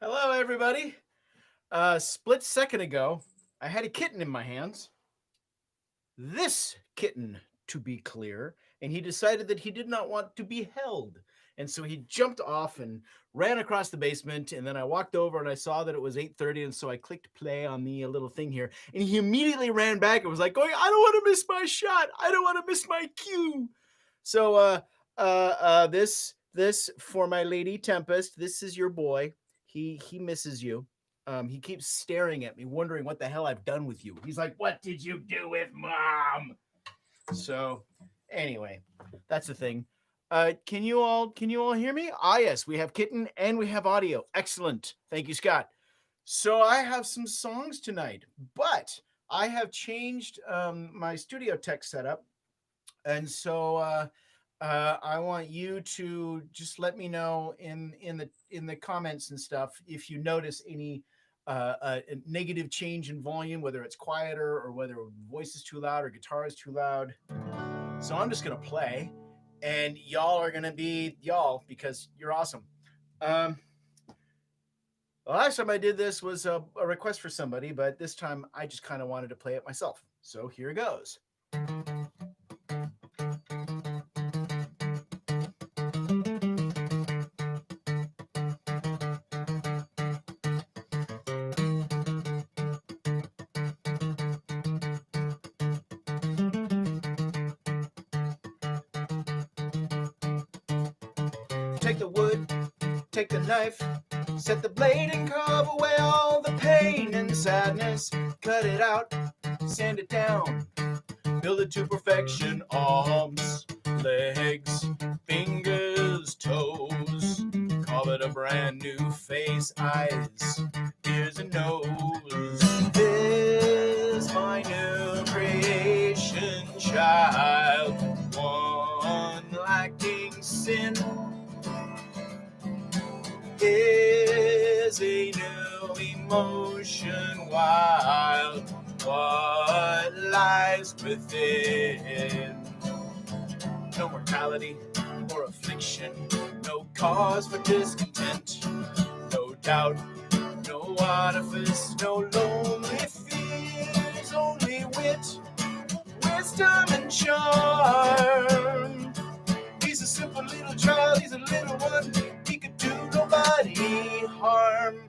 Hello, everybody. Split second ago, I had a kitten in my hands. This kitten, to be clear, and he decided that he did not want to be held. And so he jumped off and ran across the basement. And then I walked over and I saw that it was 8:30. And so I clicked play on the little thing here. And he immediately ran back and was like, going, I don't want to miss my shot. I don't want to miss my cue. So this for my lady Tempest. This is your boy. He misses you. He keeps staring at me, wondering what the hell I've done with you. He's like, "What did you do with mom?" So, anyway, that's the thing. Can you all hear me? Ah, yes, we have kitten and we have audio. Excellent. Thank you, Scott. So I have some songs tonight, but I have changed my studio tech setup, and so I want you to just let me know in the comments and stuff if you notice any a negative change in volume, whether it's quieter or whether voice is too loud or guitar is too loud. So I'm just gonna play, and y'all are gonna be y'all because you're awesome. Um, the last time I did this was a request for somebody, but this time I just kind of wanted to play it myself. So here goes. Take the wood, take the knife, set the blade and carve away all the pain and sadness. Cut it out, sand it down, build it to perfection. Arms, legs, fingers, toes. Call it a brand new face. Eyes, ears, and nose. This my new creation, child. One lacking sin is a new emotion wild. What lies within? No mortality or affliction, no cause for discontent, no doubt, no artifice, no lonely fears, only wit, wisdom, and charm. He's a simple little child, he's a little one, he could do nobody harm.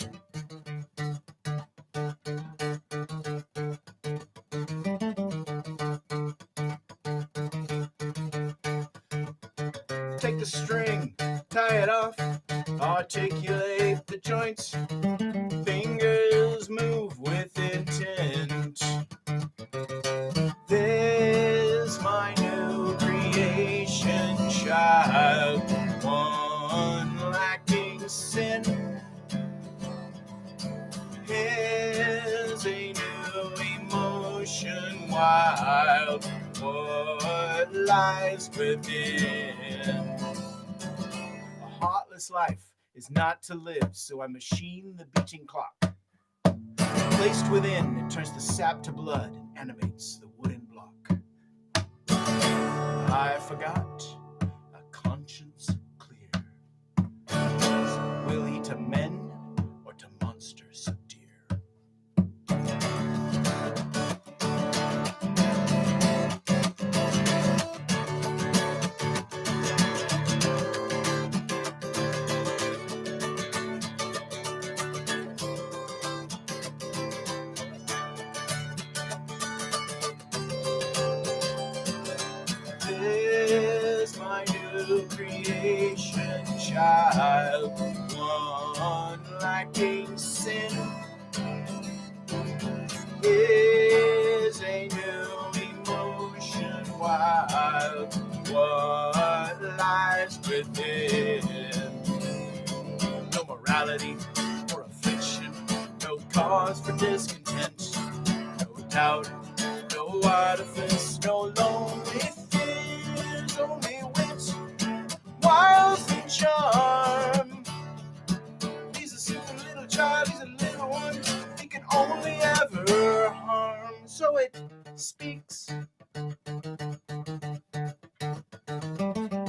Take the string, tie it off, articulate the joints, fingers move with intent. This my new creation, child, one lacking sin. Is a new emotion wild. What lies within? A heartless life is not to live, so I machine the beating clock. Placed within, it turns the sap to blood and animates the wooden block. I forgot a conscience clear. Will he to men or to monsters so dear? This my new creation, child, one lacking sin, is a new emotion wild. What lies within? No morality or affliction, no cause for discontent, no doubt, no artifice, no lonely fears, only wit, wiles, and charm. He's a simple little child, he's a little one, he can only ever harm. So it speaks,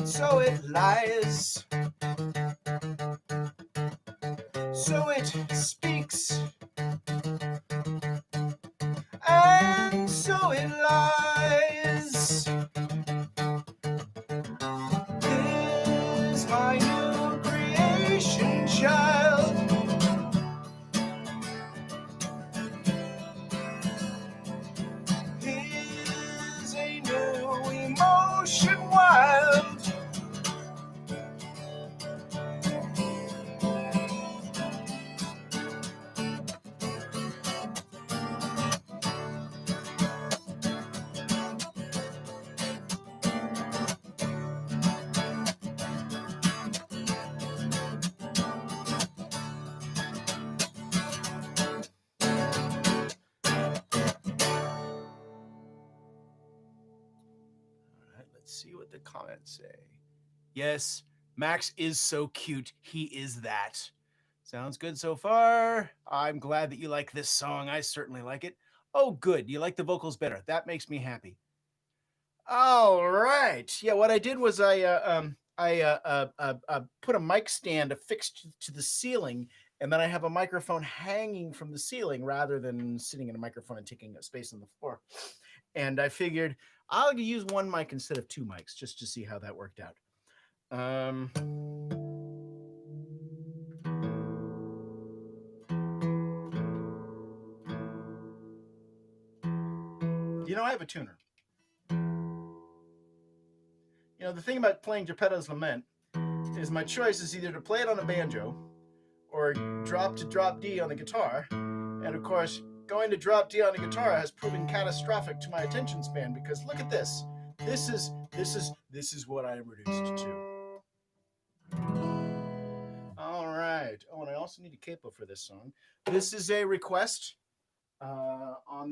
so it lies. So it speaks, and so it lies. Is my new creation child. Is a new emotion wild. Let's see what the comments say. Yes, Max is so cute. He is that. Sounds good so far. I'm glad that you like this song. I certainly like it. Oh, good. You like the vocals better. That makes me happy. All right. Yeah, what I did was I put a mic stand affixed to the ceiling, and then I have a microphone hanging from the ceiling rather than sitting in a microphone and taking up space on the floor. And I figured I'll use one mic instead of two mics just to see how that worked out. You know, I have a tuner. You know, the thing about playing Geppetto's Lament is my choice is either to play it on a banjo or drop to drop D on the guitar. And of course, going to drop D on the guitar has proven catastrophic to my attention span because look at this. This is what I am reduced to. All right. Oh, and I also need a capo for this song. This is a request on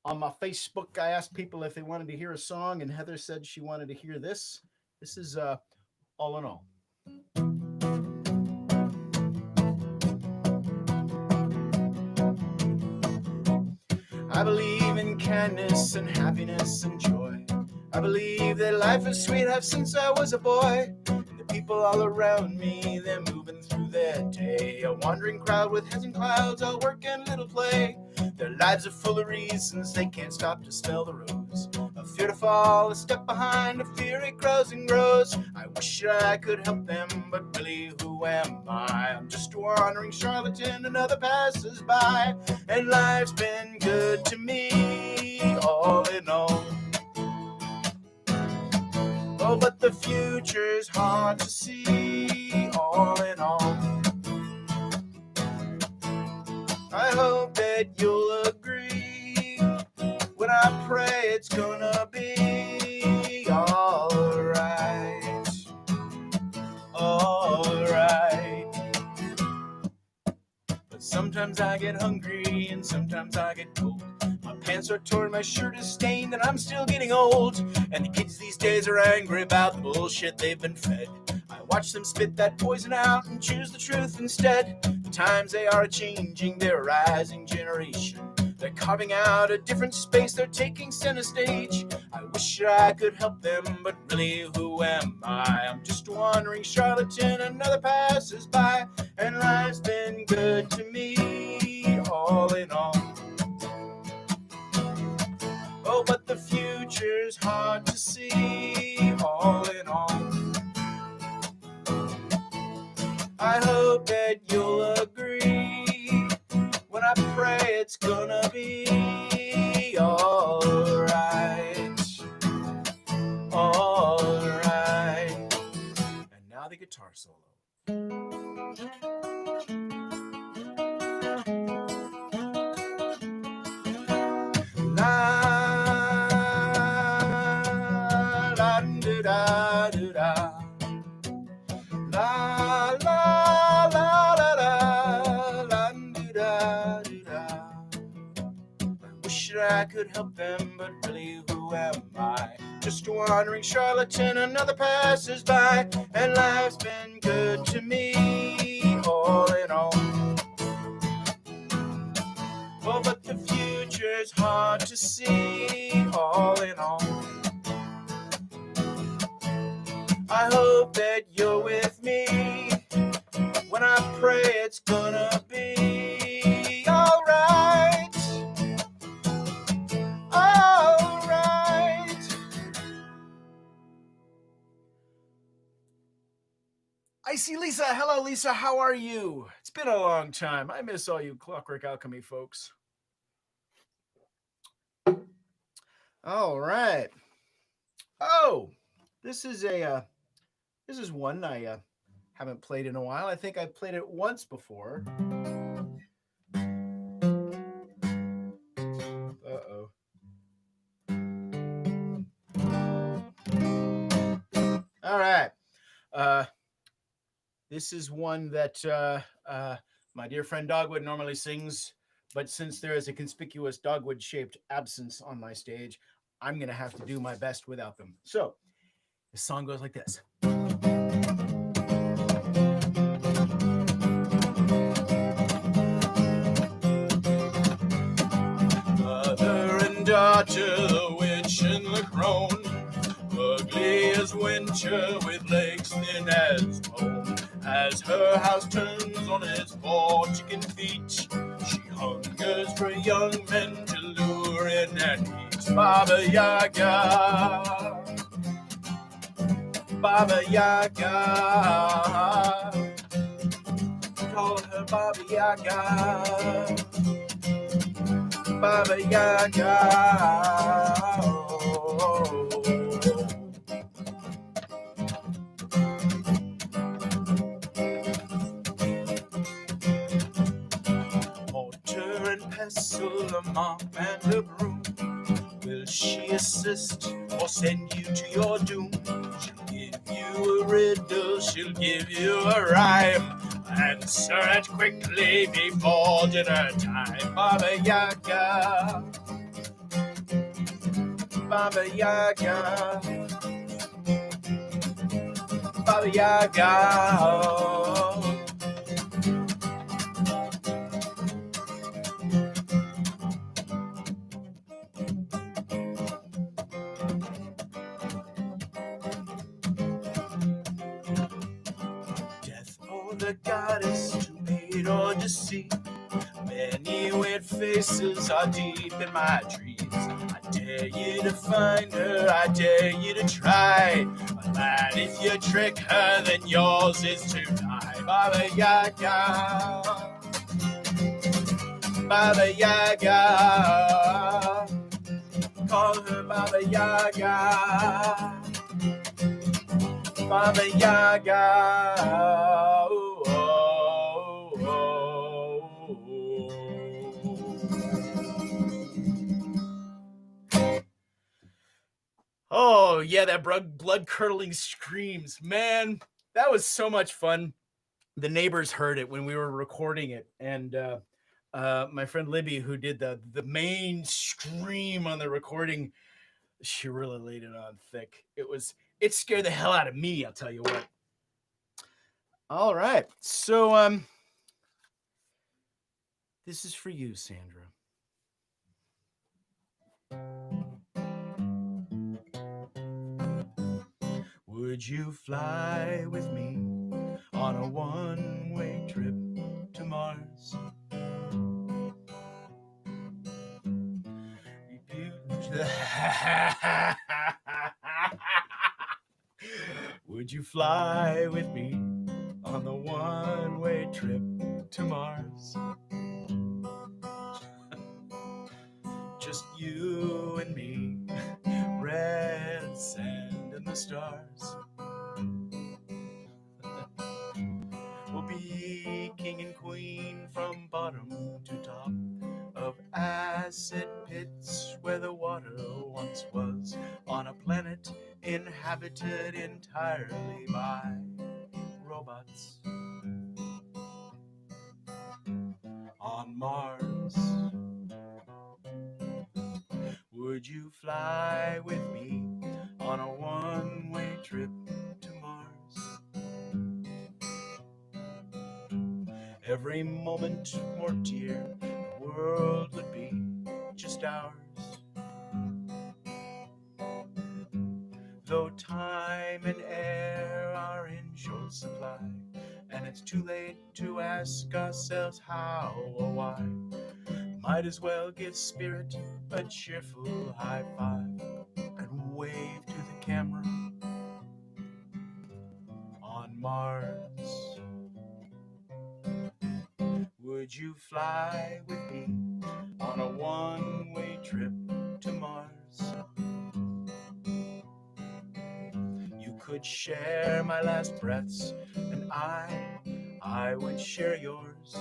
my Facebook. I asked people if they wanted to hear a song, and Heather said she wanted to hear this. This is All in All. I believe in kindness and happiness and joy. I believe that life is sweet, have since I was a boy. And the people all around me, they're moving through their day. A wandering crowd with heads and clouds, all work and little play. Their lives are full of reasons, they can't stop to smell the rose. A fear to fall, a step behind, a fear it grows and grows. I wish I could help them, but really who am I? I'm just a wandering charlatan, another passes by. And life's been good to me, all in all. Oh, but the future's hard to see, all in all. I hope that you'll agree when I pray it's gonna be alright, alright. But sometimes I get hungry and sometimes I get cold. My pants are torn, my shirt is stained, and I'm still getting old. And the kids these days are angry about the bullshit they've been fed. I watch them spit that poison out and choose the truth instead. The times they are changing, they're a rising generation. They're carving out a different space, they're taking center stage. I wish I could help them, but really who am I? I'm just a wandering charlatan, another passes by. And life's been good to me, all in all. Oh, but the future's hard to see, all in all. I hope that you'll agree when I pray it's gonna be alright, alright. And now the guitar solo. I could help them, but really who am I? Just a wandering charlatan, another passes by. And life's been good to me, all in all. Oh, but the future's hard to see, all in all. I hope that you're with me when I pray it's gonna be all right. All right. I see Lisa. Hello, Lisa. How are you? It's been a long time. I miss all you Clockwork Alchemy folks. All right. Oh, this is one I haven't played in a while. I think I played it once before. Uh-oh. All right. This is one that my dear friend Dogwood normally sings, but since there is a conspicuous dogwood-shaped absence on my stage, I'm going to have to do my best without them. So, the song goes like this. Mother and daughter, the witch and the crone, ugly as winter with legs thin as bone. As her house turns on its 4 chicken feet, she hungers for young men to lure in and eat. Baba Yaga, Baba Yaga, call her Baba Yaga, Baba Yaga. Mortar and pestle, a mop and a broom. Will she assist or send you to your doom? She'll give you a riddle, she'll give you a rhyme. Answer it quickly before dinner time. Baba Yaga, Baba Yaga, Baba Yaga. The goddess to aid or deceive. Many weird faces are deep in my dreams. I dare you to find her, I dare you to try. But lad, if you trick her, then yours is to die. Baba Yaga, Baba Yaga, call her Baba Yaga, Baba Yaga. Oh, yeah, that blood-curdling screams. Man, that was so much fun. The neighbors heard it when we were recording it, and my friend Libby, who did the main scream on the recording, she really laid it on thick. It scared the hell out of me, I'll tell you what. All right, so this is for you, Sandra. Would you fly with me on a one-way trip to Mars? Would you fly with me on the one-way trip to Mars? Just you and me, red sand and the stars. We'll be king and queen from bottom to top of acid pits where the water once was, on a planet inhabited entirely by robots. On Mars, would you fly with me on a one-way trip to Mars? Every moment more dear, the world would be just ours. Though time and air are in short supply, and it's too late to ask ourselves how or why. Might as well give spirit a cheerful high five and wave to the camera on Mars. Would you fly with me on a one-way trip to Mars? You could share my last breaths, and I would share yours.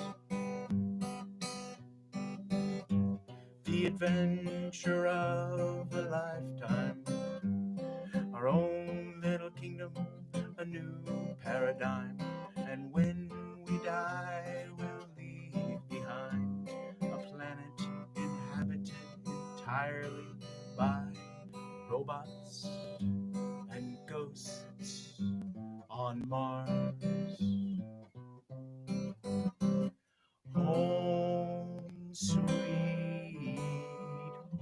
The adventure of a lifetime, our own little kingdom, a new paradigm. And when we die, we'll leave behind a planet inhabited entirely by robots and ghosts on Mars. Home, sweet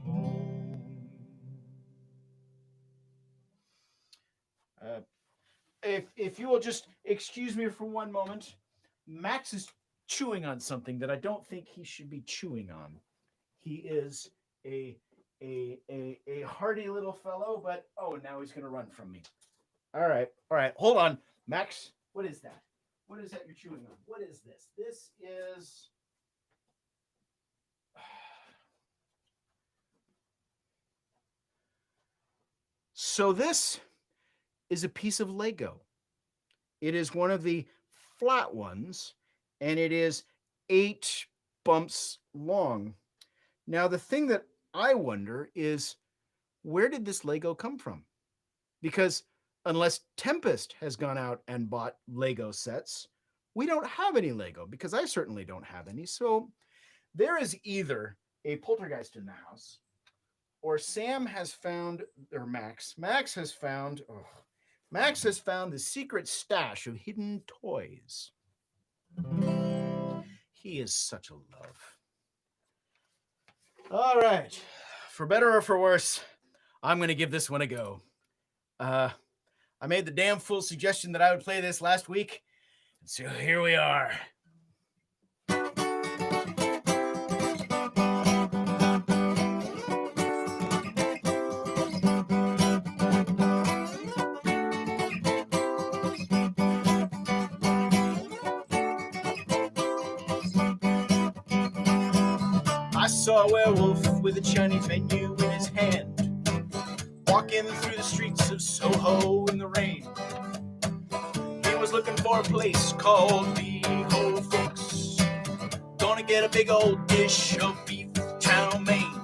home. If you will just excuse me for one moment, Max is chewing on something that I don't think he should be chewing on. He is a hardy little fellow, but oh, now he's gonna run from me. All right, hold on, Max. What is that? What is that you're chewing on? What is this? This is. So this is a piece of Lego. It is one of the flat ones, and it is 8 bumps long. Now, the thing that I wonder is, where did this Lego come from? Because unless Tempest has gone out and bought Lego sets, we don't have any Lego, because I certainly don't have any. So there is either a poltergeist in the house, or Sam has found, or Max has found the secret stash of hidden toys. He is such a love. All right. For better or for worse, I'm going to give this one a go. I made the damn fool suggestion that I would play this last week, and so here we are. I saw a werewolf with a Chinese menu in his hand, walking through the streets of Soho in the rain. He was looking for a place called the Ho Fix. Gonna get a big old dish of beef chow mein.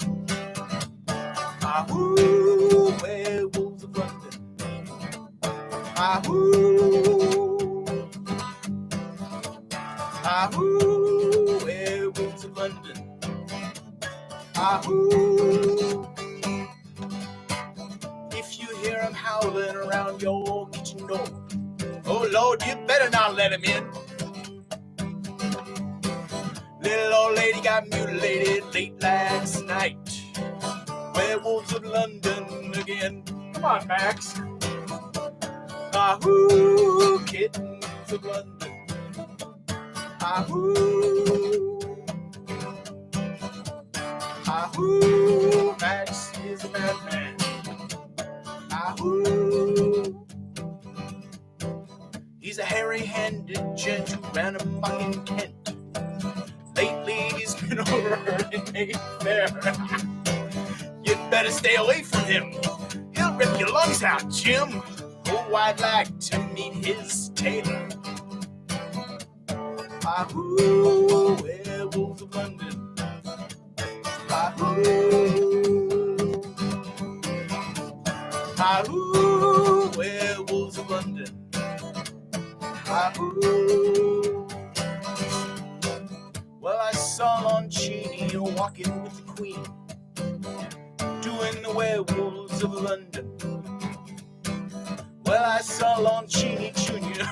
Ah-hoo, werewolves of London. Ah-hoo. Ah-hoo, werewolves of London. Ah-hoo. If you hear him howling around your kitchen door, oh Lord, you better not let him in. Little old lady got mutilated late last night. Werewolves of London again. Come on, Max. Ah-hoo, kittens of London. Ah-hoo. Ah-hoo, Max is a madman. Ah-hoo. He's a hairy-handed gent who ran amok in Kent. Lately he's been over in Mayfair. You'd better stay away from him. He'll rip your lungs out, Jim. Oh, I'd like to meet his tailor. Ah-hoo, werewolves of London. Ah-hoo. Ah-hoo, werewolves of London. Ah-hoo. Well, I saw Lon Chaney walking with the Queen, doing the werewolves of London. Well, I saw Lon Chaney Jr.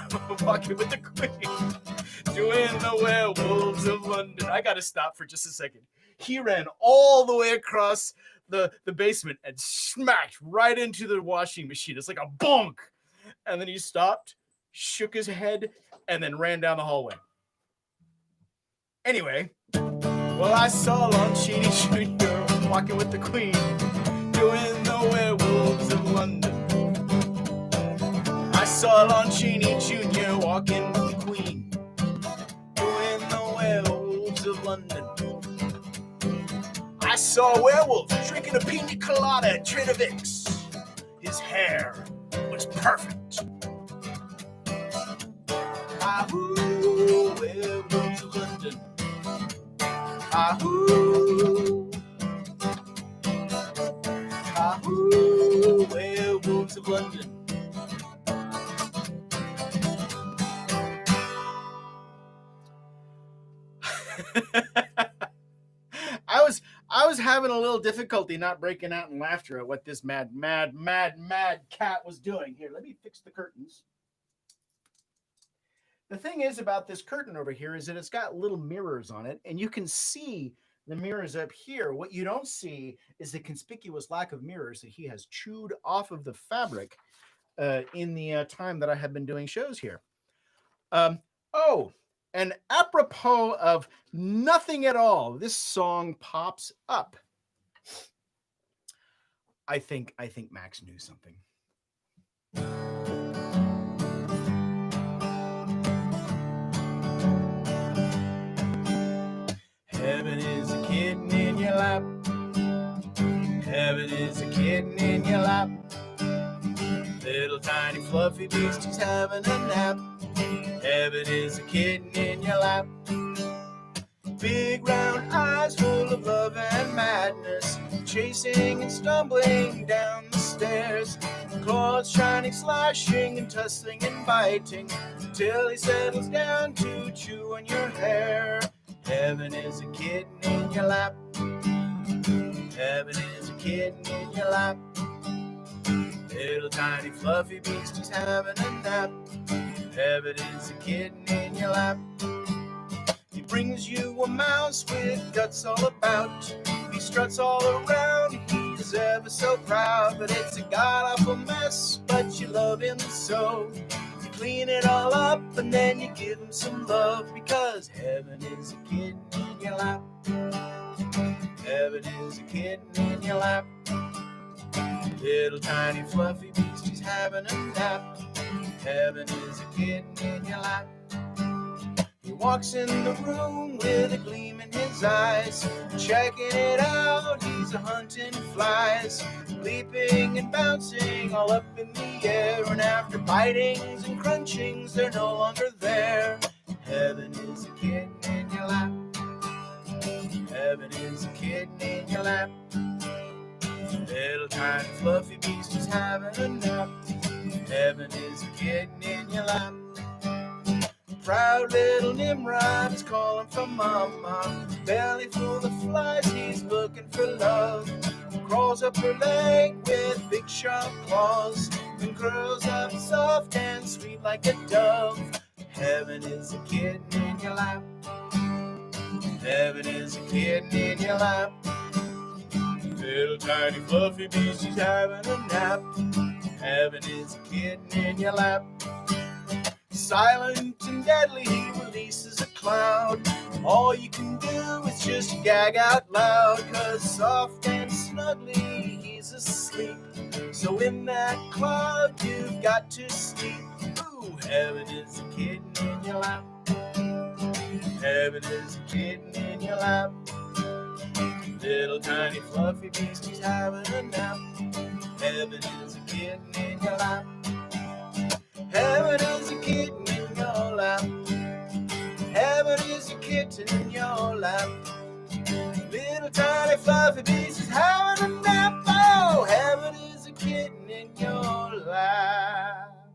walking with the Queen, doing the werewolves of London. I gotta stop for just a second. He ran all the way across the basement and smacked right into the washing machine. It's like a bonk. And then he stopped, shook his head, and then ran down the hallway. Anyway, well, I saw Lon Chaney Jr. walking with the Queen, doing the Werewolves of London. I saw Lon Chaney Jr. walking with the Queen, doing the Werewolves of London. I saw a werewolf drinking a pina colada at Trader Vic's. His hair was perfect. Ahoo, werewolves of London. Ahoo. Ahoo, werewolves of London. I was having a little difficulty not breaking out in laughter at what this mad cat was doing. Here, let me fix the curtains. The thing is about this curtain over here is that it's got little mirrors on it, and you can see the mirrors up here. What you don't see is the conspicuous lack of mirrors that he has chewed off of the fabric in the time that I have been doing shows here. Oh, and apropos of nothing at all, this song pops up. I think Max knew something. Heaven is a kitten in your lap. Heaven is a kitten in your lap. Little tiny fluffy beastie's having a nap. Heaven is a kitten in your lap. Big round eyes full of love and madness, chasing and stumbling down the stairs. Claws shining, slashing and tussling and biting, till he settles down to chew on your hair. Heaven is a kitten in your lap. Heaven is a kitten in your lap. Little tiny fluffy beastie's having a nap. Heaven is a kitten in your lap. He brings you a mouse with guts all about. He struts all around, he's ever so proud. But it's a god-awful mess, but you love him so. You clean it all up and then you give him some love, because heaven is a kitten in your lap. Heaven is a kitten in your lap. Little tiny fluffy beastie's having a nap. Heaven is a kitten in your lap. He walks in the room with a gleam in his eyes, checking it out, he's a hunting flies, leaping and bouncing all up in the air, and after bitings and crunchings they're no longer there. Heaven is a kitten in your lap. Heaven is a kitten in your lap. Little tiny fluffy beastie's having a nap. Heaven is a kitten in your lap. Proud little Nimrod is calling for mama. Belly full of flies, he's looking for love. Crawls up her leg with big sharp claws, and curls up soft and sweet like a dove. Heaven is a kitten in your lap. Heaven is a kitten in your lap. Little tiny fluffy beastie's having a nap. Heaven is a kitten in your lap. Silent and deadly, he releases a cloud. All you can do is just gag out loud, 'cause soft and snugly he's asleep. So in that cloud you've got to sleep. Ooh, heaven is a kitten in your lap. Heaven is a kitten in your lap. Little tiny fluffy beastie's having a nap. Heaven is a kitten in your lap. Heaven is a kitten in your lap. Heaven is a kitten in your lap. Little tiny fluffy beastie's having a nap. Oh, heaven is a kitten in your lap.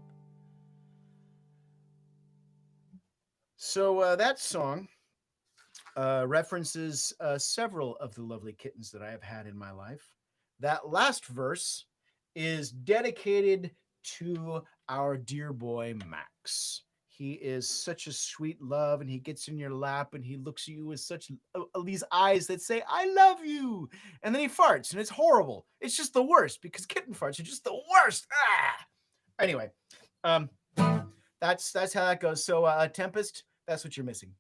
So that song references several of the lovely kittens that I have had in my life. That last verse is dedicated to our dear boy Max. He is such a sweet love, and he gets in your lap and he looks at you with such these eyes that say, I love you. And then he farts, and it's horrible. It's just the worst, because kitten farts are just the worst. Ah! Anyway, That's how that goes. So, Tempest, that's what you're missing.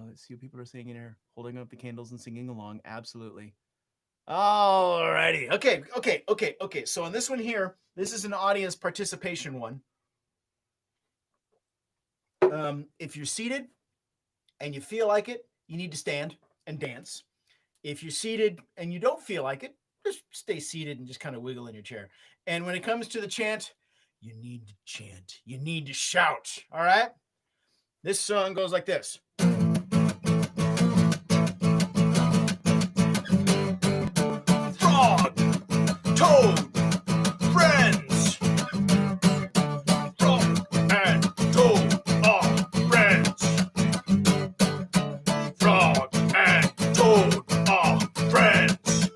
Let's see what people are saying in here. Holding up the candles and singing along. Absolutely. Alrighty. Okay. So on this one here, this is an audience participation one. If you're seated and you feel like it, you need to stand and dance. If you're seated and you don't feel like it, just stay seated and just kind of wiggle in your chair. And when it comes to the chant, you need to chant. You need to shout. All right? This song goes like this. Frog, toad, friends. Frog and toad are friends. Frog and toad are friends.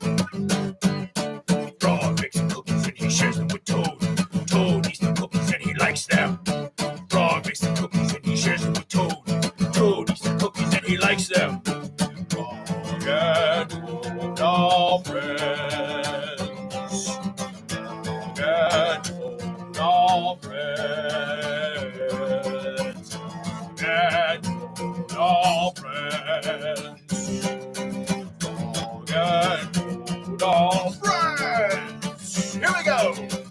Frog makes the cookies and he shares them with Toad. Toad eats the cookies and he likes them. Frog makes the cookies and he shares them with Toad. Toad eats the cookies and he likes them. Frog and Toad are friends. Frog and Toad are friends. Frog and Toad are friends. Frog and Toad are friends. Here we go.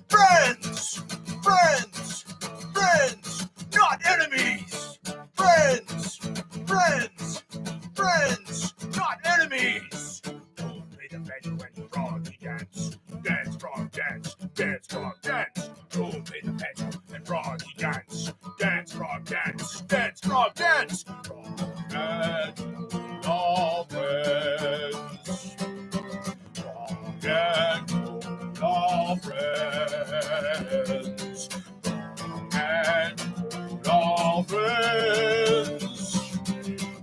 Friends, friends, friends, not enemies. Friends, friends, friends, not enemies. Toad play the banjo and frog he dance. Dance, frog, dance. Dance, frog, dance. Toad play the banjo and frog he dance. Dance, frog, dance. Dance, frog, dance. Frog and Toad are friends. Frog and Toad are friends. Frog and Toad are friends.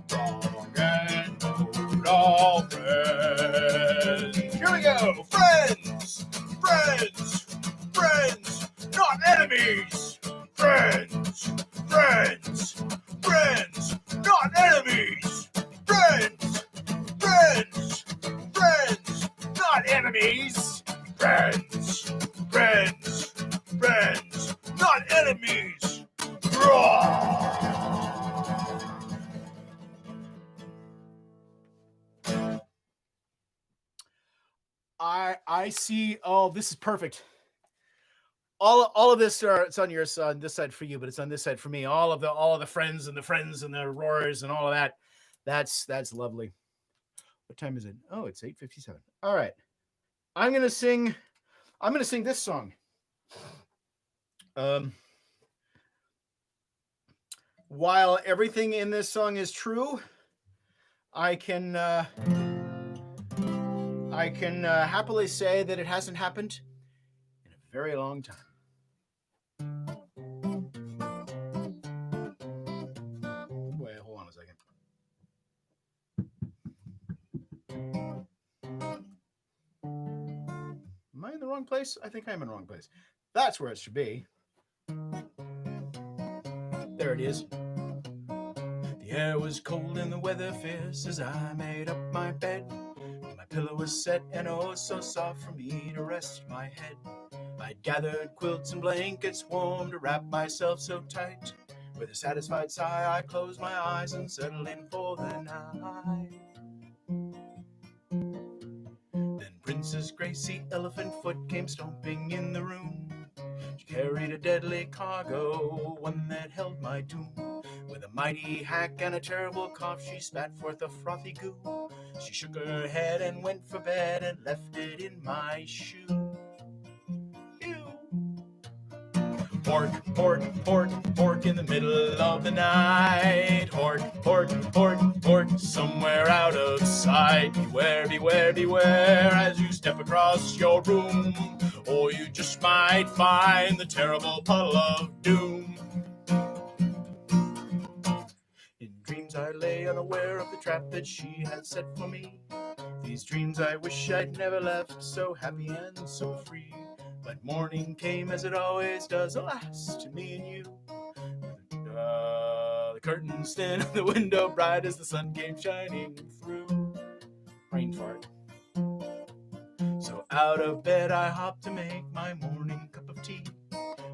Frog and Toad are friends. Here we go. Friends, friends, friends, not enemies. Friends, friends, friends, not enemies. Friends, friends, friends, not enemies. Friends, friends, friends, not enemies. Roar! I see. Oh, this is perfect. All of this it's on your on this side for you, but it's on this side for me. All of the friends and the roars and all of that. That's lovely. What time is it? Oh, it's 8:57. All right. I'm gonna sing this song. While everything in this song is true, I can happily say that it hasn't happened in a very long time. Wait, hold on a second. Am I in the wrong place? I think I'm in the wrong place. That's where it should be. There it is. The air was cold and the weather fierce as I made up my bed. My pillow was set and oh so soft for me to rest my head. I'd gathered quilts and blankets warm to wrap myself so tight. With a satisfied sigh I closed my eyes and settled in for the night. Then Princess Gracie Elephant Foot came stomping in the room. She carried a deadly cargo, one that held my doom. With a mighty hack and a terrible cough, she spat forth a frothy goo. She shook her head and went for bed and left it in my shoe. Pork, pork, pork, pork in the middle of the night. Pork, pork, pork, pork, somewhere out of sight. Beware, beware, beware as you step across your room, or you just might find the terrible puddle of doom. In dreams I lay unaware of the trap that she had set for me. These dreams I wish I'd never left, so happy and so free. But morning came as it always does, alas, to me and you. The curtains thin, the window bright as the sun came shining through. Brain fart. So out of bed I hopped to make my morning cup of tea.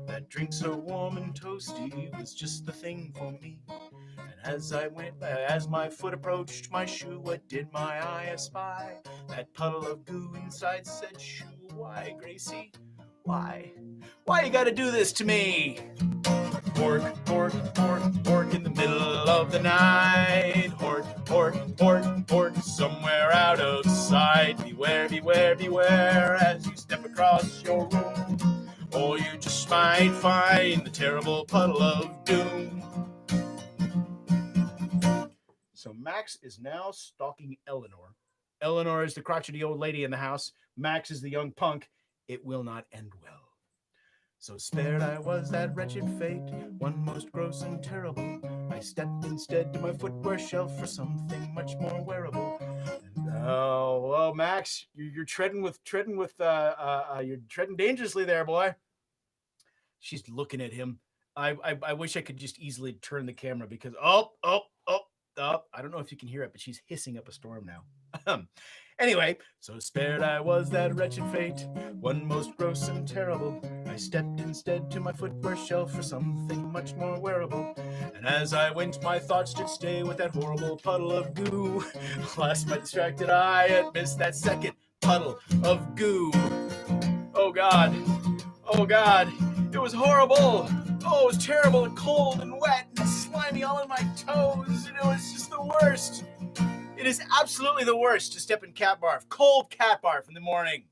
That drink so warm and toasty was just the thing for me. And as my foot approached my shoe, what did my eye espy? That puddle of goo inside said, "Shoo, why, Gracie? Why? Why you gotta do this to me?" Hork, hork, hork, hork in the middle of the night. Hork, hork, hork, hork, somewhere out of sight. Beware, beware, beware as you step across your room, or you just might find the terrible puddle of doom. So Max is now stalking Eleanor. Eleanor is the crotchety old lady in the house. Max is the young punk. It will not end well. So spared I was that wretched fate, one most gross and terrible. I stepped instead to my footwear shelf for something much more wearable. Oh, Max, you're treading dangerously there, boy. She's looking at him. I wish I could just easily turn the camera because I don't know if you can hear it, but she's hissing up a storm now. Anyway, so spared I was that wretched fate, one most gross and terrible. I stepped instead to my footwear shelf for something much more wearable. And as I went, my thoughts did stay with that horrible puddle of goo. Last my distracted eye had missed that second puddle of goo. Oh God, it was horrible. Oh, it was terrible and cold and wet and slimy all in my toes. And it was just the worst. It is absolutely the worst to step in cat barf, cold cat barf in the morning.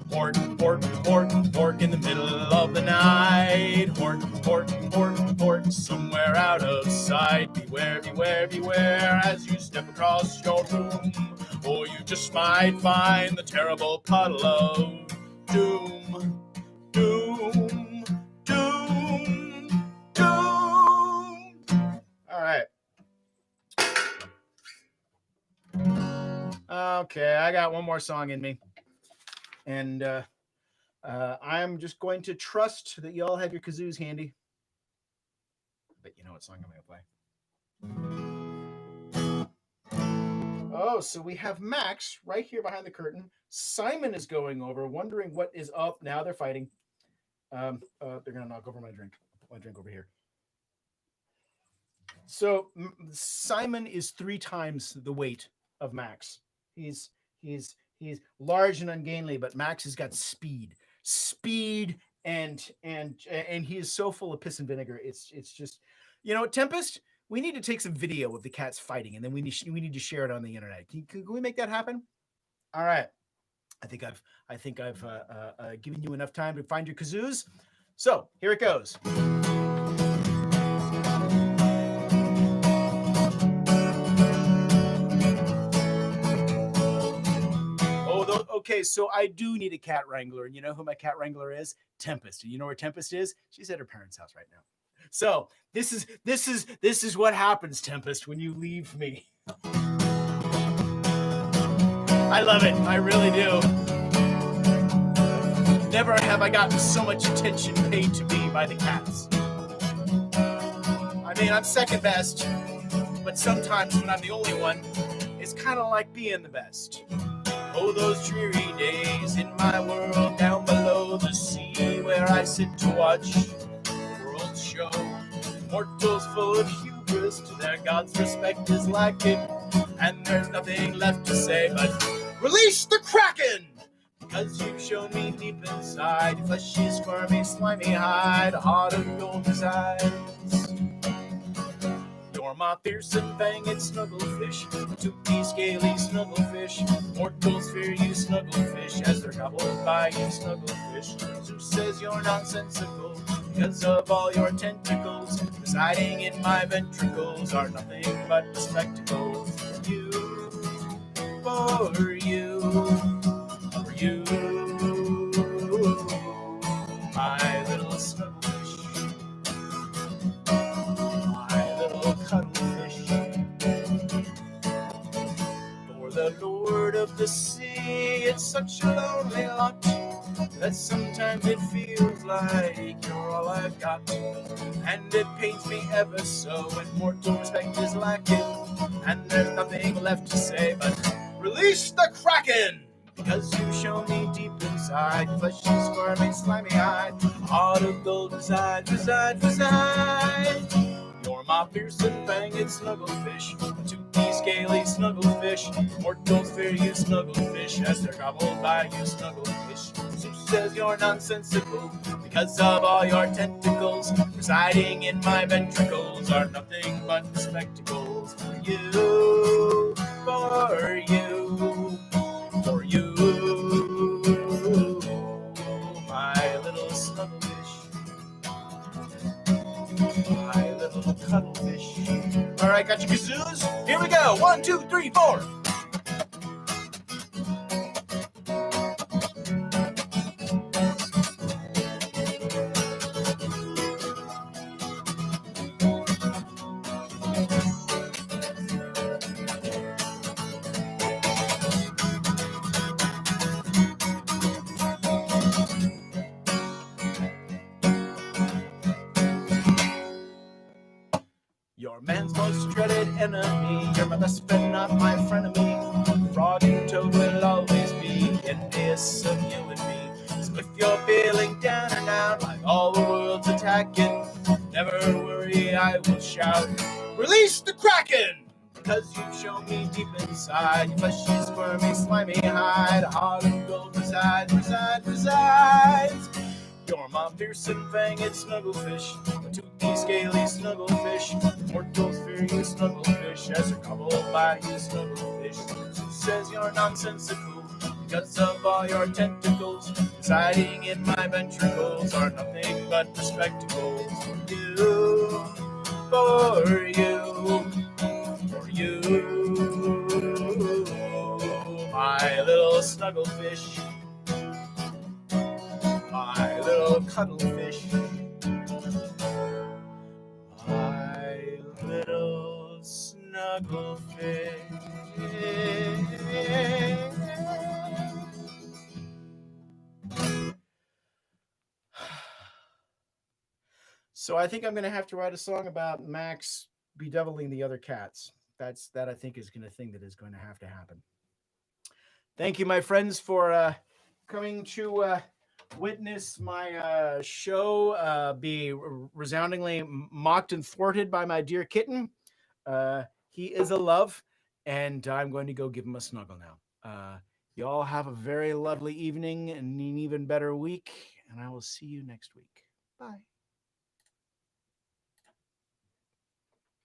Hork, hork, hork, hork in the middle of the night. Hork, hork, hork, hork, somewhere out of sight. Beware, beware, beware as you step across your room, or you just might find the terrible puddle of doom. Doom, doom, doom. All right. Okay, I got one more song in me. And I'm just going to trust that you all have your kazoos handy. But you know what song I'm going to play. Oh, so we have Max right here behind the curtain. Simon is going over, wondering what is up. Now they're fighting. They're going to knock over my drink. Put my drink over here. So Simon is 3 times the weight of Max. He's large and ungainly, but Max has got speed, and he is so full of piss and vinegar. It's just, Tempest, we need to take some video of the cats fighting, and then we need to share it on the internet. Can we make that happen? All right. I think I've given you enough time to find your kazoos. So here it goes. Okay, so I do need a cat wrangler, and you know who my cat wrangler is? Tempest. And you know where Tempest is? She's at her parents' house right now. So this is what happens, Tempest, when you leave me. I love it. I really do. Never have I gotten so much attention paid to me by the cats. I mean, I'm second best, but sometimes when I'm the only one, it's kind of like being the best. Oh, those dreary days in my world down below the sea, where I sit to watch the world show. Mortals full of hubris, to their gods respect is lacking, and there's nothing left to say but release the Kraken! Because you've shown me deep inside, fleshy, squirmy, slimy hide, a heart of gold resides. You're my fearsome fanged snugglefish, toothy, scaly snugglefish. Mortals fear you, snugglefish, as they're gobbled by you, snugglefish. Zeus says you're nonsensical, because of all your tentacles. Residing in my ventricles are nothing but the spectacles. For you, for you, for you, my little snugglefish. Cuttlefish. For the Lord of the sea, it's such a lonely lot that sometimes it feels like you're all I've got. And it pains me ever so when mortal respect is lacking, and there's nothing left to say but release the Kraken! because you show me deep inside. Fleshy, squirmy, slimy eyed, heart of gold reside. You're my fearsome fanged snugglefish, toothy, scaly snugglefish. Mortals fear you, snugglefish, as they're gobbled by you, snugglefish. Who says you're nonsensical because of all your tentacles residing in my ventricles are nothing but spectacles for you, for you, for you, my little snugglefish, my little cuttlefish. All right, got your kazoos? Here we go. 1, 2, 3, 4. Your man's most dreaded enemy. You're my best friend, not my frenemy. Frog and toad will always be envious of you and me. So if you're feeling down and out, like all the world's attacking, never worry, I will shout, release the Kraken! Because you show me deep inside, your fleshy, squirmy, slimy hide, heart of gold resides. You're my fearsome fanged snugglefish, a toothy, scaly snugglefish. Mortals fear you, snugglefish, as they're gobbled by you, snugglefish. Who says you're nonsensical because of all your tentacles residing in my ventricles are nothing but the spectacles for you, for you, for you, my little snugglefish, my little cuttlefish, my little snugglefish. So I think I'm going to have to write a song about Max bedeviling the other cats. That I think is going to thing that is going to have to happen. Thank you, my friends, for coming to witness my show be resoundingly mocked and thwarted by my dear kitten. He is a love, and I'm going to go give him a snuggle now. You all have a very lovely evening and an even better week, and I will see you next week. Bye.